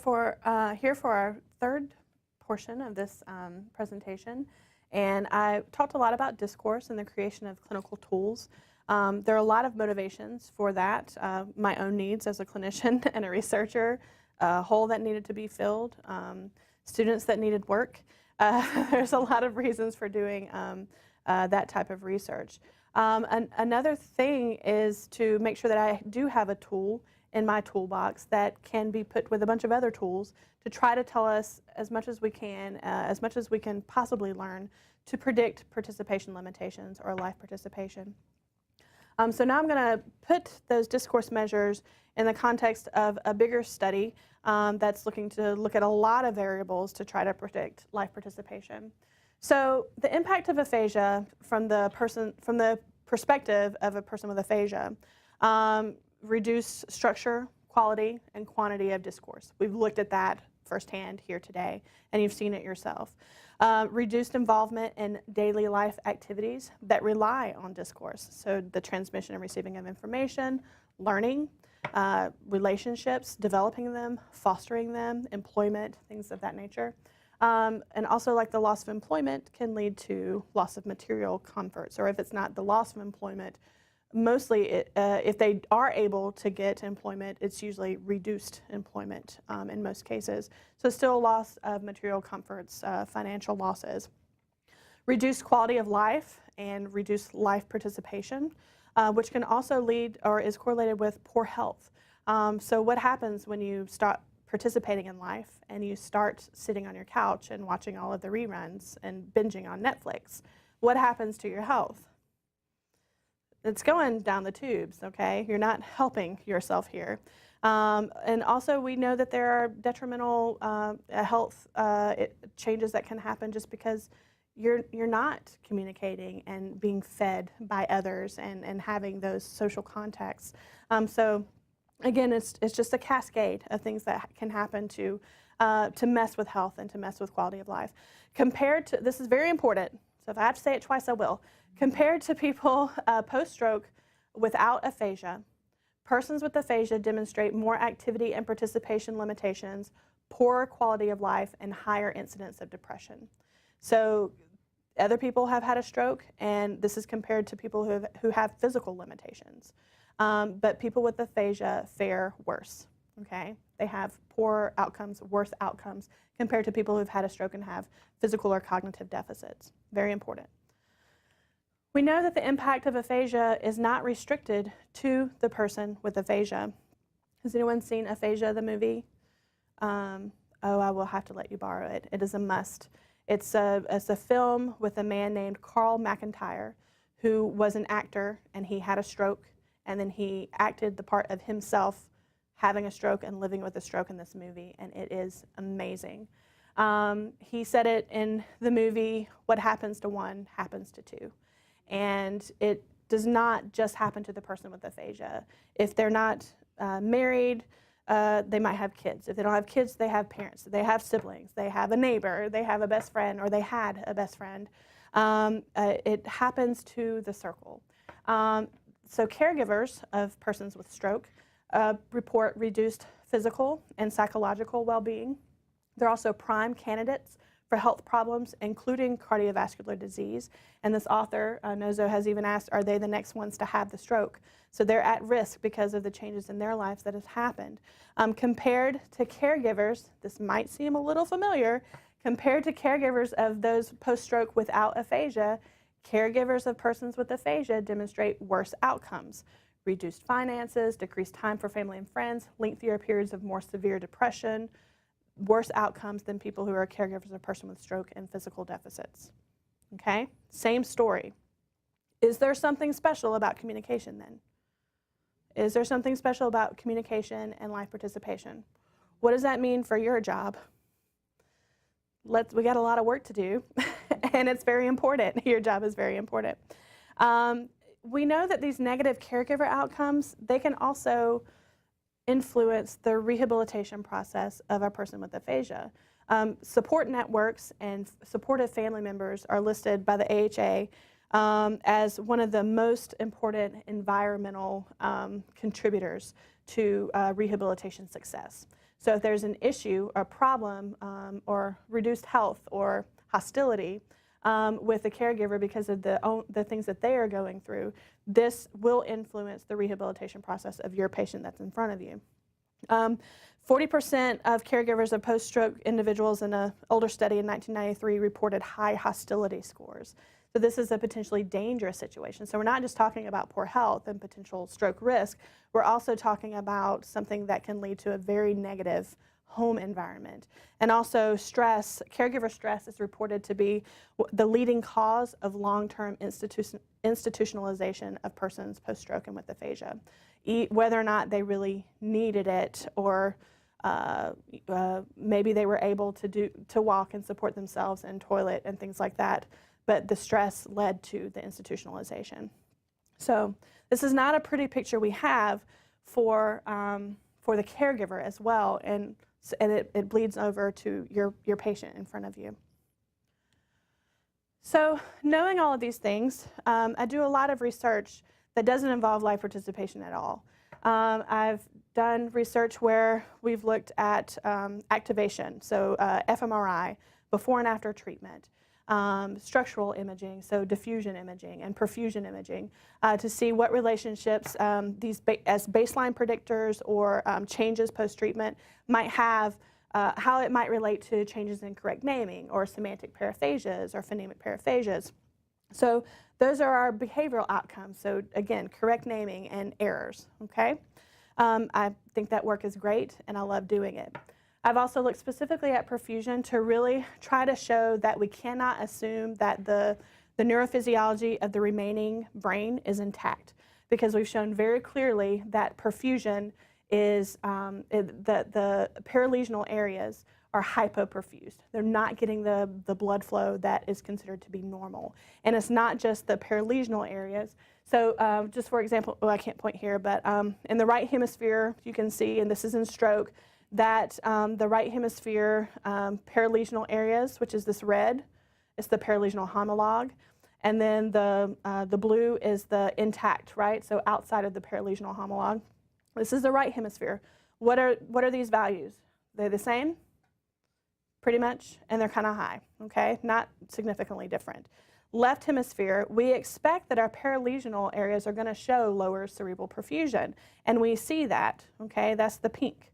we're here for our third portion of this presentation, and I talked a lot about discourse and the creation of clinical tools. There are a lot of motivations for that, my own needs as a clinician and a researcher, a hole that needed to be filled, students that needed work. There's a lot of reasons for doing that type of research. Another thing is to make sure that I do have a tool in my toolbox that can be put with a bunch of other tools to try to tell us as much as we can possibly learn to predict participation limitations or life participation. So now I'm going to put those discourse measures in the context of a bigger study that's looking to look at a lot of variables to try to predict life participation. So the impact of aphasia from the perspective of a person with aphasia, reduce structure, quality, and quantity of discourse. We've looked at that firsthand here today, and you've seen it yourself. Reduced involvement in daily life activities that rely on discourse, so the transmission and receiving of information, learning, relationships, developing them, fostering them, employment, things of that nature. And also, like the loss of employment can lead to loss of material comforts, or if it's not the loss of employment, mostly if they are able to get employment, it's usually reduced employment in most cases. So still loss of material comforts, financial losses. Reduced quality of life and reduced life participation, which can also lead or is correlated with poor health. So what happens when you stop participating in life and you start sitting on your couch and watching all of the reruns and binging on Netflix? What happens to your health? It's going down the tubes, okay? You're not helping yourself here. And also we know that there are detrimental health changes that can happen just because you're not communicating and being fed by others and having those social contacts. So again, it's just a cascade of things that can happen to mess with health and to mess with quality of life. Compared to, this is very important, so if I have to say it twice, I will. Compared to people post-stroke without aphasia, persons with aphasia demonstrate more activity and participation limitations, poorer quality of life, and higher incidence of depression. So other people have had a stroke, and this is compared to people who have physical limitations. But people with aphasia fare worse, okay? They have poorer outcomes, worse outcomes, compared to people who've had a stroke and have physical or cognitive deficits. Very important. We know that the impact of aphasia is not restricted to the person with aphasia. Has anyone seen Aphasia, the movie? Oh, I will have to let you borrow it. It is a must. It's a film with a man named Carl McIntyre, who was an actor, and he had a stroke, and then he acted the part of himself having a stroke and living with a stroke in this movie, and it is amazing. He said it in the movie, what happens to one happens to two. And it does not just happen to the person with aphasia. If they're not married, they might have kids. If they don't have kids, they have parents. They have siblings. They have a neighbor. They have a best friend, or they had a best friend. It happens to the circle. So caregivers of persons with stroke report reduced physical and psychological well-being. They're also prime candidates for health problems, including cardiovascular disease. And this author, Nozo, has even asked, are they the next ones to have the stroke? So they're at risk because of the changes in their lives that have happened. Compared to caregivers, this might seem a little familiar, compared to caregivers of those post-stroke without aphasia, caregivers of persons with aphasia demonstrate worse outcomes. Reduced finances, decreased time for family and friends, lengthier periods of more severe depression, worse outcomes than people who are caregivers of a person with stroke and physical deficits. Okay? Same story. Is there something special about communication then? Is there something special about communication and life participation? What does that mean for your job? We got a lot of work to do, and it's very important. Your job is very important. We know that these negative caregiver outcomes, they can also influence the rehabilitation process of a person with aphasia. Support networks and supportive family members are listed by the AHA as one of the most important environmental contributors to rehabilitation success. So if there's an issue or problem or reduced health or hostility with the caregiver because of the things that they are going through, this will influence the rehabilitation process of your patient that's in front of you. 40% of caregivers of post-stroke individuals in an older study in 1993 reported high hostility scores. So this is a potentially dangerous situation. So we're not just talking about poor health and potential stroke risk, we're also talking about something that can lead to a very negative home environment. And also stress, caregiver stress is reported to be the leading cause of long-term institutionalization of persons post-stroke and with aphasia. Whether or not they really needed it or maybe they were able to walk and support themselves and toilet and things like that, but the stress led to the institutionalization. So this is not a pretty picture we have for the caregiver as well, and it bleeds over to your patient in front of you. So knowing all of these things, I do a lot of research that doesn't involve live participation at all. I've done research where we've looked at activation, so fMRI, before and after treatment, structural imaging, so diffusion imaging and perfusion imaging, to see what relationships these as baseline predictors or changes post-treatment might have, how it might relate to changes in correct naming or semantic paraphasias or phonemic paraphasias. So those are our behavioral outcomes. So again, correct naming and errors, okay? I think that work is great and I love doing it. I've also looked specifically at perfusion to really try to show that we cannot assume that the neurophysiology of the remaining brain is intact, because we've shown very clearly that perfusion is, that the perilesional areas are hypoperfused. They're not getting the blood flow that is considered to be normal. And it's not just the perilesional areas. So just for example, I can't point here, but in the right hemisphere, you can see, and this is in stroke, that the right hemisphere perilesional areas, which is this red, is the perilesional homologue. And then the blue is the intact, right? So outside of the perilesional homologue. This is the right hemisphere. What are these values? They're the same? Pretty much, and they're kind of high, okay? Not significantly different. Left hemisphere, we expect that our perilesional areas are going to show lower cerebral perfusion, and we see that, okay? That's the pink.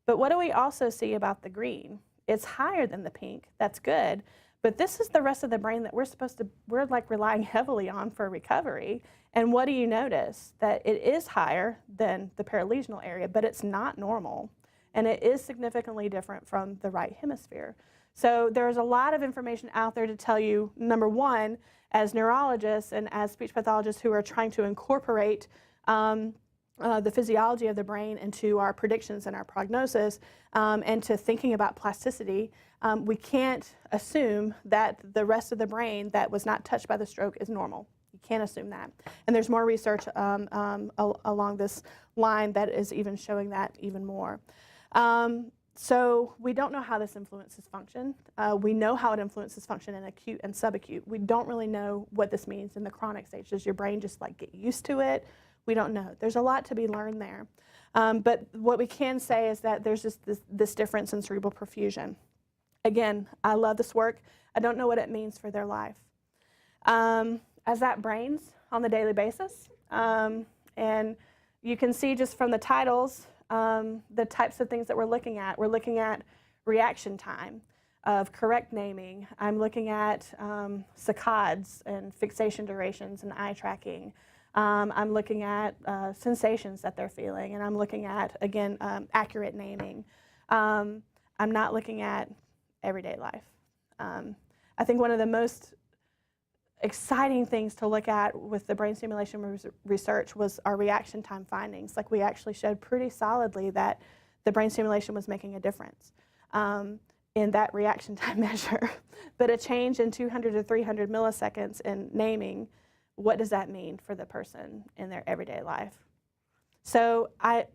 But what do we also see about the green? It's higher than the pink. That's good, but this is the rest of the brain that we're like relying heavily on for recovery. And what do you notice? That it is higher than the perilesional area, but it's not normal. And it is significantly different from the right hemisphere. So there's a lot of information out there to tell you, number one, as neurologists and as speech pathologists who are trying to incorporate the physiology of the brain into our predictions and our prognosis, and to thinking about plasticity, we can't assume that the rest of the brain that was not touched by the stroke is normal. You can't assume that. And there's more research along this line that is even showing that even more. So we don't know how this influences function. We know how it influences function in acute and subacute. We don't really know what this means in the chronic stage. Does your brain just like get used to it? We don't know. There's a lot to be learned there. But what we can say is that there's just this difference in cerebral perfusion. Again, I love this work. I don't know what it means for their life. As that brains on the daily basis. And you can see just from the titles, the types of things that we're looking at. We're looking at reaction time of correct naming. I'm looking at saccades and fixation durations and eye tracking. I'm looking at sensations that they're feeling, and I'm looking at, again, accurate naming. I'm not looking at everyday life. I think one of the most exciting things to look at with the brain stimulation research was our reaction time findings. Like, we actually showed pretty solidly that the brain stimulation was making a difference in that reaction time measure. But a change in 200 to 300 milliseconds in naming, what does that mean for the person in their everyday life? So I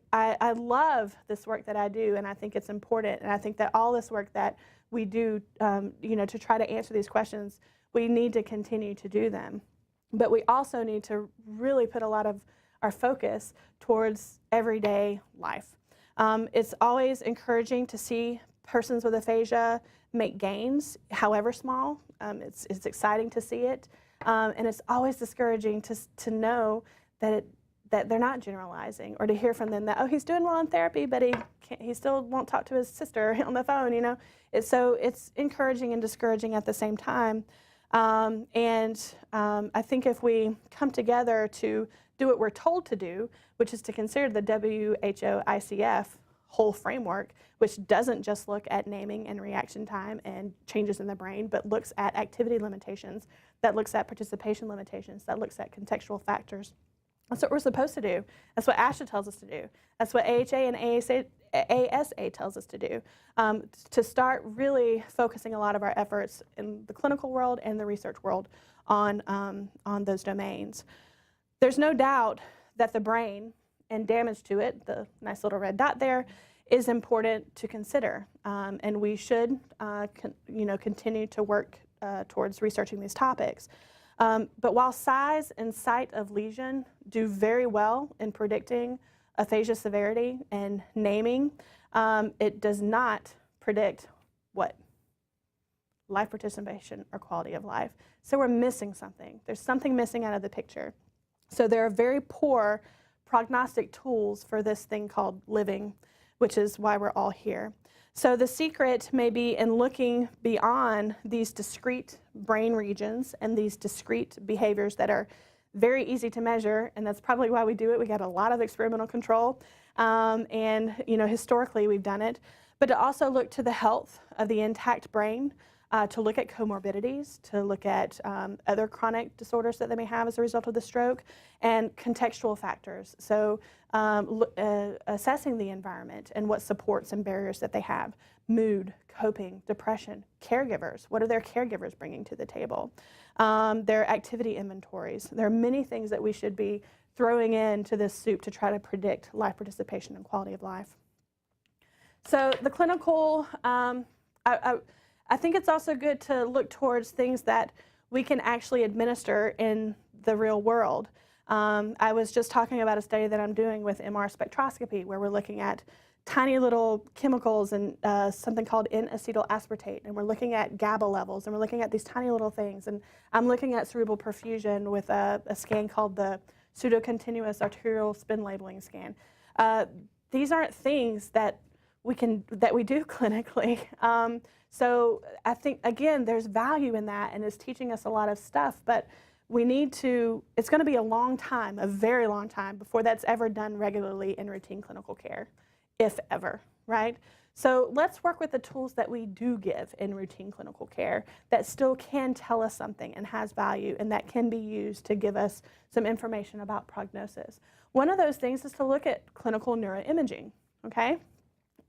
love this work that I do, and I think it's important, and I think that all this work that we do, to try to answer these questions, we need to continue to do them. But we also need to really put a lot of our focus towards everyday life. It's always encouraging to see persons with aphasia make gains, however small. It's exciting to see it. And it's always discouraging to know that they're not generalizing, or to hear from them that, oh, he's doing well in therapy, but he still won't talk to his sister on the phone, you know. So it's encouraging and discouraging at the same time. I think if we come together to do what we're told to do, which is to consider the WHO ICF whole framework, which doesn't just look at naming and reaction time and changes in the brain, but looks at activity limitations, that looks at participation limitations, that looks at contextual factors. That's what we're supposed to do. That's what ASHA tells us to do. That's what AHA and ASA tells us to do, to start really focusing a lot of our efforts in the clinical world and the research world on those domains. There's no doubt that the brain and damage to it, the nice little red dot there, is important to consider. And we should continue to work towards researching these topics. But while size and site of lesion do very well in predicting aphasia severity and naming, it does not predict what? Life participation or quality of life. So we're missing something. There's something missing out of the picture. So there are very poor prognostic tools for this thing called living, which is why we're all here. So the secret may be in looking beyond these discrete brain regions and these discrete behaviors that are very easy to measure, and that's probably why we do it. We got a lot of experimental control, and historically we've done it, but to also look to the health of the intact brain, to look at comorbidities, to look at other chronic disorders that they may have as a result of the stroke, and contextual factors. So assessing the environment and what supports and barriers that they have, mood, coping, depression, caregivers, what are their caregivers bringing to the table, their activity inventories. There are many things that we should be throwing into this soup to try to predict life participation and quality of life. So the clinical, I think it's also good to look towards things that we can actually administer in the real world. I was just talking about a study that I'm doing with MR spectroscopy, where we're looking at tiny little chemicals and something called N-acetyl aspartate, and we're looking at GABA levels, and we're looking at these tiny little things. And I'm looking at cerebral perfusion with a scan called the pseudocontinuous arterial spin labeling scan. These aren't things that we do clinically. So I think, again, there's value in that, and it's teaching us a lot of stuff, but we need to, it's going to be a long time, a very long time, before that's ever done regularly in routine clinical care, if ever, right? So let's work with the tools that we do give in routine clinical care that still can tell us something and has value, and that can be used to give us some information about prognosis. One of those things is to look at clinical neuroimaging, okay?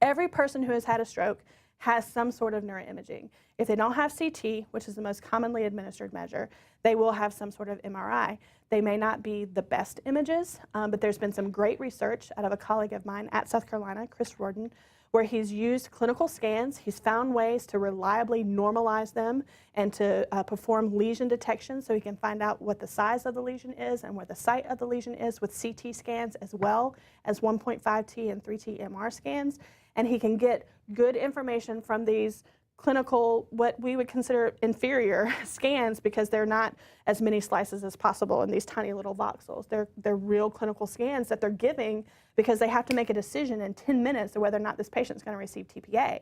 Every person who has had a stroke has some sort of neuroimaging. If they don't have CT, which is the most commonly administered measure, they will have some sort of MRI. They may not be the best images, but there's been some great research out of a colleague of mine at South Carolina, Chris Rorden, where he's used clinical scans. He's found ways to reliably normalize them and to perform lesion detection, so he can find out what the size of the lesion is and where the site of the lesion is with CT scans, as well as 1.5T and 3T MR scans. And he can get good information from these clinical, what we would consider inferior scans, because they're not as many slices as possible in these tiny little voxels. They're real clinical scans that they're giving because they have to make a decision in 10 minutes of whether or not this patient's going to receive TPA,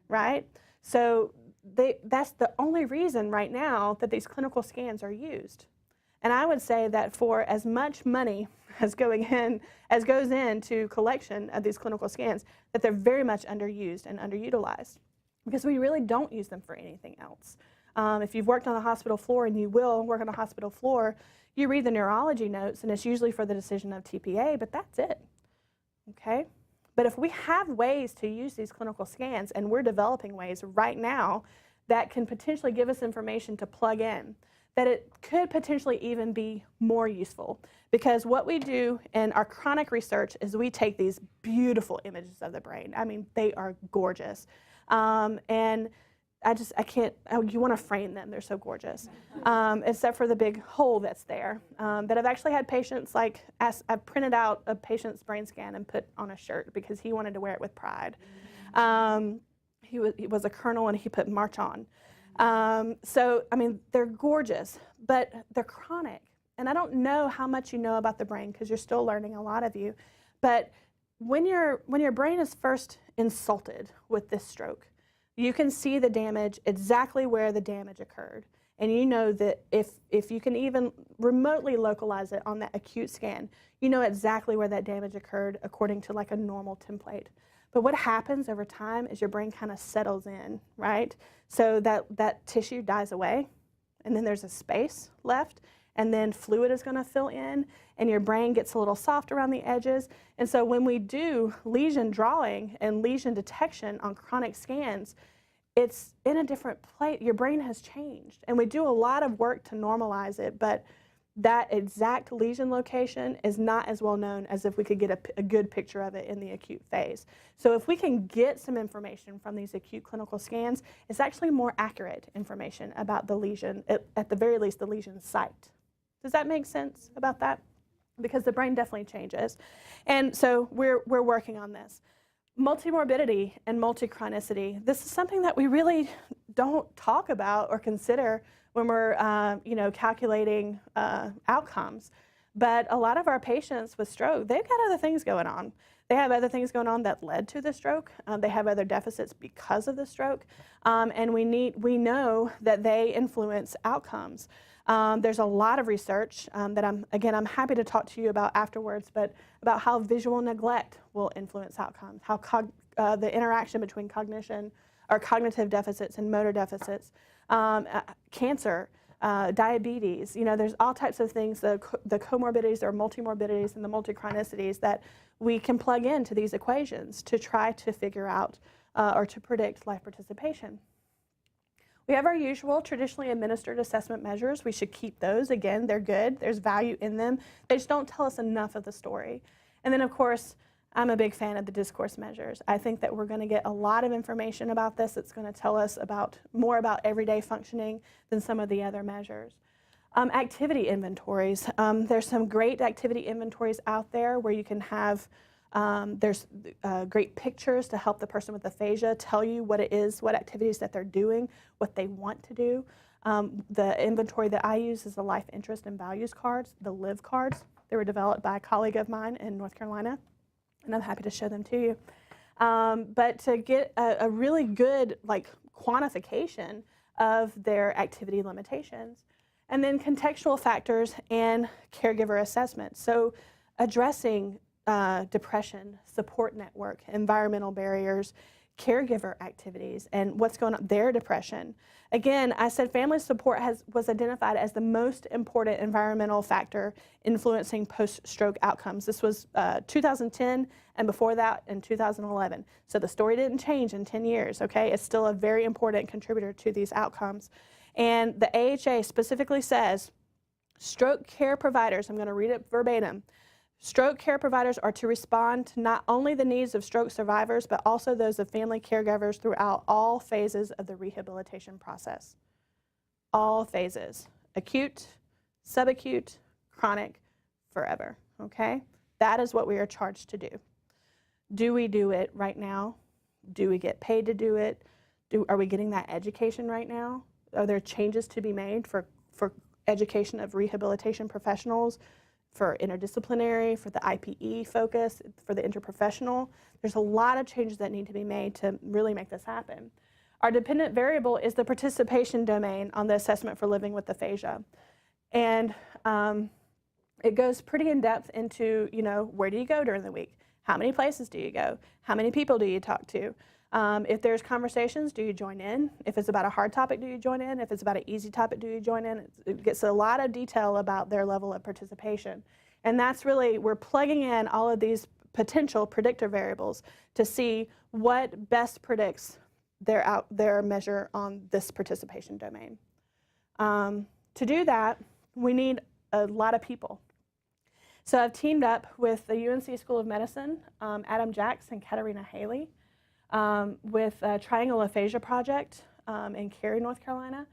right? So that's the only reason right now that these clinical scans are used. And I would say that for as much money as goes into collection of these clinical scans, that they're very much underused and underutilized, because we really don't use them for anything else. If you've worked on a hospital floor, and you will work on a hospital floor, you read the neurology notes, and it's usually for the decision of TPA, but that's it, okay? But if we have ways to use these clinical scans, and we're developing ways right now that can potentially give us information to plug in, that it could potentially even be more useful. Because what we do in our chronic research is we take these beautiful images of the brain. I mean, they are gorgeous. And I can't, oh, you want to frame them. They're so gorgeous. Except for the big hole that's there. That I've actually had patients, like, I've printed out a patient's brain scan and put on a shirt because he wanted to wear it with pride. He was a colonel and he put March on. So, I mean, they're gorgeous, but they're chronic. And I don't know how much you know about the brain because you're still learning, a lot of you. But when your brain is first insulted with this stroke, you can see the damage exactly where the damage occurred. And you know that if you can even remotely localize it on that acute scan, you know exactly where that damage occurred according to like a normal template. But what happens over time is your brain kind of settles in, right? So that tissue dies away, and then there's a space left, and then fluid is going to fill in, and your brain gets a little soft around the edges. And so when we do lesion drawing and lesion detection on chronic scans, it's in a different place. Your brain has changed, and we do a lot of work to normalize it, but that exact lesion location is not as well known as if we could get a good picture of it in the acute phase. So if we can get some information from these acute clinical scans, it's actually more accurate information about the lesion, at the very least the lesion site. Does that make sense about that? Because the brain definitely changes. And so we're working on this. Multimorbidity and multichronicity, this is something that we really don't talk about or consider when we're calculating outcomes. But a lot of our patients with stroke, they've got other things going on. They have other things going on that led to the stroke. They have other deficits because of the stroke. And we know that they influence outcomes. There's a lot of research that I'm happy to talk to you about afterwards, but about how visual neglect will influence outcomes, how the interaction between cognition or cognitive deficits and motor deficits, cancer, diabetes, there's all types of things, the comorbidities or multimorbidities and the multichronicities that we can plug into these equations to try to figure out or to predict life participation. We have our usual traditionally administered assessment measures. We should keep those. Again, they're good. There's value in them. They just don't tell us enough of the story. And then, of course, I'm a big fan of the discourse measures. I think that we're going to get a lot of information about this. It's going to tell us more about everyday functioning than some of the other measures. Activity inventories. There's some great activity inventories out there where you can have there's great pictures to help the person with aphasia tell you what it is, what activities that they're doing, what they want to do. The inventory that I use is the life interest and values cards, the LIVE cards. They were developed by a colleague of mine in North Carolina, and I'm happy to show them to you. But to get a really good quantification of their activity limitations. And then contextual factors and caregiver assessment. So addressing depression, support network, environmental barriers, caregiver activities, and what's going on, their depression. Again, I said family support was identified as the most important environmental factor influencing post-stroke outcomes. This was 2010, and before that in 2011. So the story didn't change in 10 years, okay? It's still a very important contributor to these outcomes. And the AHA specifically says, stroke care providers, I'm going to read it verbatim, stroke care providers are to respond to not only the needs of stroke survivors, but also those of family caregivers throughout all phases of the rehabilitation process. All phases, acute, subacute, chronic, forever, okay? That is what we are charged to do. Do we do it right now? Do we get paid to do it? Are we getting that education right now? Are there changes to be made for education of rehabilitation professionals, for interdisciplinary, for the IPE focus, for the interprofessional? There's a lot of changes that need to be made to really make this happen. Our dependent variable is the participation domain on the assessment for living with aphasia. And it goes pretty in depth into, where do you go during the week? How many places do you go? How many people do you talk to? If there's conversations, do you join in? If it's about a hard topic, do you join in? If it's about an easy topic, do you join in? It gets a lot of detail about their level of participation. And that's really, we're plugging in all of these potential predictor variables to see what best predicts their measure on this participation domain. To do that, we need a lot of people. So I've teamed up with the UNC School of Medicine, Adam Jacks and Katarina Haley, with Triangle Aphasia Project. in Cary, North Carolina,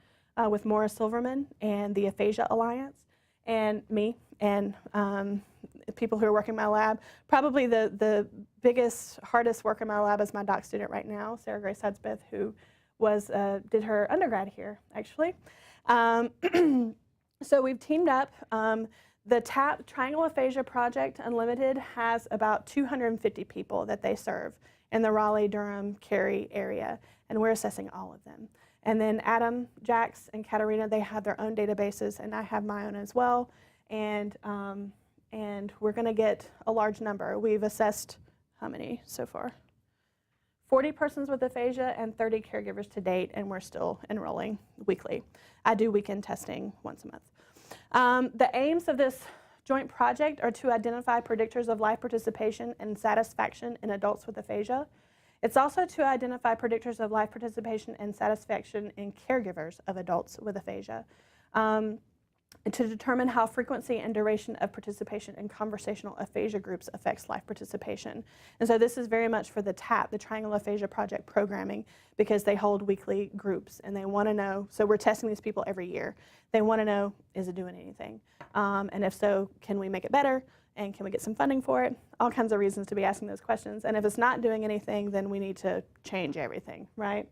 with Maura Silverman and the Aphasia Alliance, and me, and people who are working in my lab. Probably the biggest, hardest worker in my lab is my doc student right now, Sarah Grace Hudspeth, who did her undergrad here, actually. So we've teamed up. The TAP, Triangle Aphasia Project Unlimited, has about 250 people that they serve in the Raleigh, Durham, Cary area, and we're assessing all of them. And then Adam, Jax, and Katarina, they have their own databases, and I have my own as well. And we're going to get a large number. We've assessed how many so far? 40 persons with aphasia and 30 caregivers to date, and we're still enrolling weekly. I do weekend testing once a month. The aims of this joint project are to identify predictors of life participation and satisfaction in adults with aphasia. It's also to identify predictors of life participation and satisfaction in caregivers of adults with aphasia. To determine how frequency and duration of participation in conversational aphasia groups affects life participation. And so this is very much for the TAP, the Triangle Aphasia Project programming, because they hold weekly groups and they want to know, so we're testing these people every year. They want to know, is it doing anything? And if so, can we make it better? And can we get some funding for it? All kinds of reasons to be asking those questions. And if it's not doing anything, then we need to change everything, right?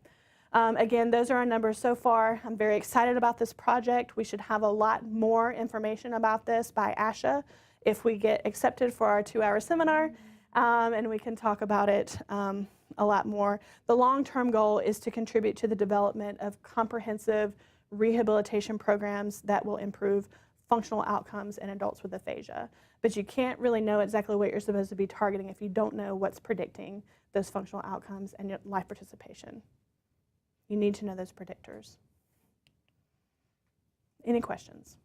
Again, those are our numbers so far. I'm very excited about this project. We should have a lot more information about this by ASHA if we get accepted for our 2-hour seminar, and we can talk about it a lot more. The long-term goal is to contribute to the development of comprehensive rehabilitation programs that will improve functional outcomes in adults with aphasia. But you can't really know exactly what you're supposed to be targeting if you don't know what's predicting those functional outcomes and your life participation. You need to know those predictors. Any questions?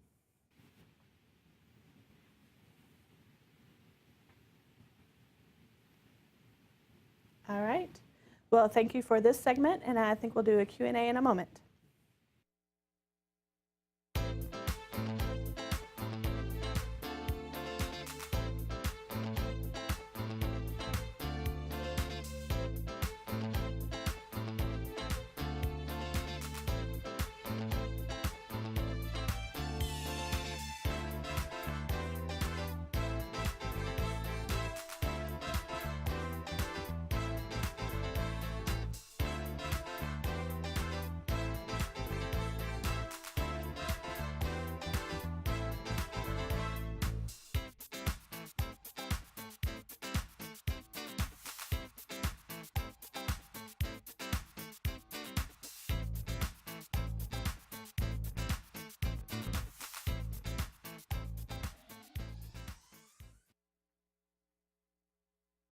All right. Well, thank you for this segment, and I think we'll do a Q&A in a moment.